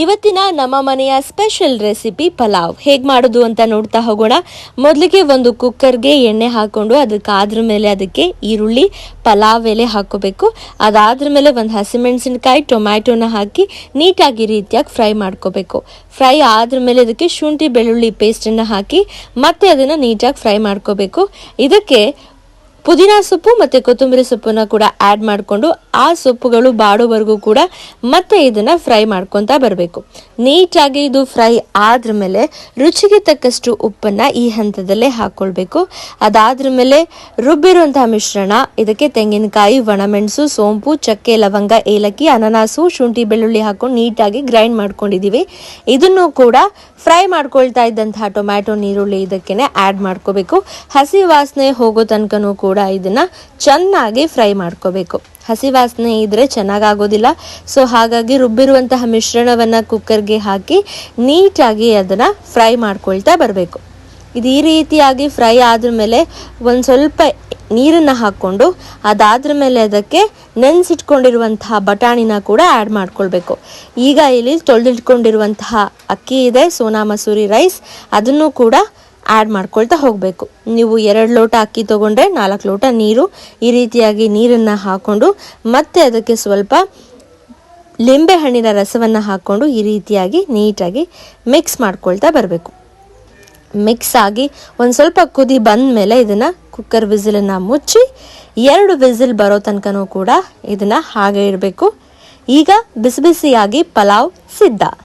ಇವತ್ತಿನ ನಮ್ಮ ಮನೆಯ ಸ್ಪೆಷಲ್ ರೆಸಿಪಿ ಪಲಾವ್ ಹೇಗೆ ಮಾಡೋದು ಅಂತ ನೋಡ್ತಾ ಹೋಗೋಣ. ಮೊದಲಿಗೆ ಒಂದು ಕುಕ್ಕರ್ಗೆ ಎಣ್ಣೆ ಹಾಕೊಂಡು ಅದಕ್ಕಾದ್ರ ಮೇಲೆ ಅದಕ್ಕೆ ಈರುಳ್ಳಿ, ಪಲಾವ್ ಎಲೆ ಹಾಕೋಬೇಕು. ಅದಾದ್ರ ಮೇಲೆ ಒಂದು ಹಸಿಮೆಣಸಿನಕಾಯಿ, ಟೊಮ್ಯಾಟೋನ ಹಾಕಿ ನೀಟಾಗಿ ರೀತಿಯಾಗಿ ಫ್ರೈ ಮಾಡ್ಕೋಬೇಕು. ಫ್ರೈ ಆದ್ರ ಮೇಲೆ ಇದಕ್ಕೆ ಶುಂಠಿ ಬೆಳ್ಳುಳ್ಳಿ ಪೇಸ್ಟನ್ನು ಹಾಕಿ ಮತ್ತೆ ಅದನ್ನು ನೀಟಾಗಿ ಫ್ರೈ ಮಾಡ್ಕೋಬೇಕು. ಇದಕ್ಕೆ ಪುದೀನ ಸೊಪ್ಪು ಮತ್ತು ಕೊತ್ತಂಬರಿ ಸೊಪ್ಪನ್ನು ಕೂಡ ಆ್ಯಡ್ ಮಾಡಿಕೊಂಡು ಆ ಸೊಪ್ಪುಗಳು ಬಾಡೋವರೆಗೂ ಕೂಡ ಮತ್ತೆ ಇದನ್ನು ಫ್ರೈ ಮಾಡ್ಕೊತಾ ಬರಬೇಕು. ನೀಟಾಗಿ ಇದು ಫ್ರೈ ಆದ್ರ ಮೇಲೆ ರುಚಿಗೆ ತಕ್ಕಷ್ಟು ಉಪ್ಪನ್ನು ಈ ಹಂತದಲ್ಲೇ ಹಾಕ್ಕೊಳ್ಬೇಕು. ಅದಾದ್ರ ಮೇಲೆ ರುಬ್ಬಿರುವಂತಹ ಮಿಶ್ರಣ, ಇದಕ್ಕೆ ತೆಂಗಿನಕಾಯಿ, ಒಣಮೆಣಸು, ಸೋಂಪು, ಚಕ್ಕೆ, ಲವಂಗ, ಏಲಕ್ಕಿ, ಅನಾನಾಸು, ಶುಂಠಿ ಬೆಳ್ಳುಳ್ಳಿ ಹಾಕೊಂಡು ನೀಟಾಗಿ ಗ್ರೈಂಡ್ ಮಾಡ್ಕೊಂಡಿದ್ದೀವಿ. ಇದನ್ನು ಕೂಡ ಫ್ರೈ ಮಾಡ್ಕೊಳ್ತಾ ಇದ್ದಂತಹ ಟೊಮ್ಯಾಟೊ, ನೀರುಳ್ಳಿ ಇದಕ್ಕೇನೆ ಆ್ಯಡ್ ಮಾಡ್ಕೋಬೇಕು. ಹಸಿ ವಾಸನೆ ಹೋಗೋ ತನಕನೂ ಕೂಡ ಇದನ್ನ ಚೆನ್ನಾಗಿ ಫ್ರೈ ಮಾಡ್ಕೋಬೇಕು. ಹಸಿ ವಾಸನೆ ಇದ್ರೆ ಚೆನ್ನಾಗಾಗೋದಿಲ್ಲ. ಸೊ ಹಾಗಾಗಿ ರುಬ್ಬಿರುವಂತಹ ಮಿಶ್ರಣವನ್ನ ಕುಕ್ಕರ್ಗೆ ಹಾಕಿ ನೀಟಾಗಿ ಅದನ್ನ ಫ್ರೈ ಮಾಡ್ಕೊಳ್ತಾ ಬರಬೇಕು. ಇದು ಈ ರೀತಿಯಾಗಿ ಫ್ರೈ ಆದ್ರ ಮೇಲೆ ಒಂದು ಸ್ವಲ್ಪ ನೀರನ್ನು ಹಾಕ್ಕೊಂಡು ಅದಾದ್ರ ಮೇಲೆ ಅದಕ್ಕೆ ನೆನೆಸಿಟ್ಕೊಂಡಿರುವಂತಹ ಬಟಾಣಿನ ಕೂಡ ಆ್ಯಡ್ ಮಾಡ್ಕೊಳ್ಬೇಕು. ಈಗ ಇಲ್ಲಿ ತೊಳೆದಿಟ್ಕೊಂಡಿರುವಂತಹ ಅಕ್ಕಿ ಇದೆ, ಸೋನಾ ಮಸೂರಿ ರೈಸ್, ಅದನ್ನು ಕೂಡ ಆ್ಯಡ್ ಮಾಡ್ಕೊಳ್ತಾ ಹೋಗಬೇಕು. ನೀವು 2 ಲೋಟ ಅಕ್ಕಿ ತೊಗೊಂಡ್ರೆ 4 ಲೋಟ ನೀರು, ಈ ರೀತಿಯಾಗಿ ನೀರನ್ನು ಹಾಕ್ಕೊಂಡು ಮತ್ತೆ ಅದಕ್ಕೆ ಸ್ವಲ್ಪ ಲಿಂಬೆ ಹಣ್ಣಿನ ರಸವನ್ನು ಹಾಕ್ಕೊಂಡು ಈ ರೀತಿಯಾಗಿ ನೀಟಾಗಿ ಮಿಕ್ಸ್ ಮಾಡ್ಕೊಳ್ತಾ ಬರಬೇಕು. ಮಿಕ್ಸ್ ಆಗಿ ಒಂದು ಸ್ವಲ್ಪ ಕುದಿ ಬಂದ ಮೇಲೆ ಇದನ್ನು ಕುಕ್ಕರ್ ವಿಸಿಲನ್ನು ಮುಚ್ಚಿ 2 ವಿಸಿಲ್ ಬರೋ ತನಕನೂ ಕೂಡ ಇದನ್ನು ಹಾಗೆ ಇಡಬೇಕು. ಈಗ ಬಿಸಿ ಬಿಸಿಯಾಗಿ ಪಲಾವ್ ಸಿದ್ಧ.